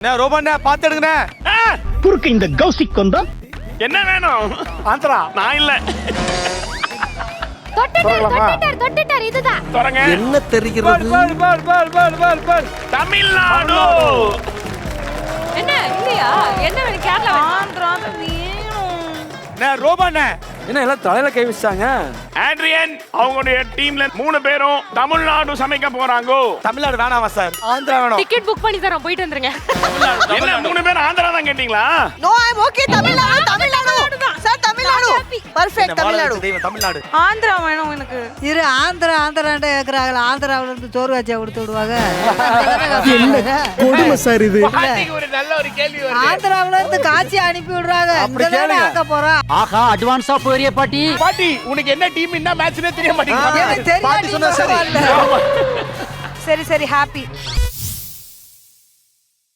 ரோபண்ணே பாத்து எடுங்கண்ணே. குறுக்கு இந்த கௌசிக் கொண்டா என்ன வேணும்? ஆந்திரா நான் இல்ல. தொட்டுட்டார் இதுதான். தொடங்க. என்ன தெரிகிறது? தமிழ்நாடு. என்ன இல்லையா? என்ன வேணும்? கேரளா ஆந்திரா வேணும். ரோபண்ணே என்ன எல்லாம் தலையில கை வச்சாங்க? ஆட்ரியன் அவங்களுடைய டீம்ல 3 பேரும் தமிழ்நாடு சமைக்க போறாங்க. தமிழ்நாடு வேணாமா சார்? ஆந்திரா வேணும். டிக்கெட் புக் பண்ணி தரோம், போயிட்டு வந்துருங்க. என்ன 3 பேரும் ஆந்திரா தான் கேட்டீங்களா? No, I'm okay. Tamil Nadu sir, Tamil Nadu perfect. Tamil Nadu Andhra வேணும் எனக்கு. இரு, ஆந்திராண்டே கேக்குறாங்க. ஆந்திராவுல இருந்து சோறு வச்சா கொடுத்து விடுவாங்க. கொடுமை சார் இது. பாட்டிக்கு ஒரு நல்ல ஒரு கேள்வி வருது. ஆந்திராவுல இருந்து காட்சி அனுப்பி விடுறாங்க. அப்படி இங்க தானே கேளுங்க. ஆக்க போறோம். ஆஹா அட்வான்ஸா போறியே பாட்டி. பாட்டி உனக்கு என்ன டீம் என்ன மேட்ச்னே தெரிய மாட்டேங்குது. எனக்கு தெரியாது. பாட்டி சொன்னா சரி. சரி ஹாப்பி.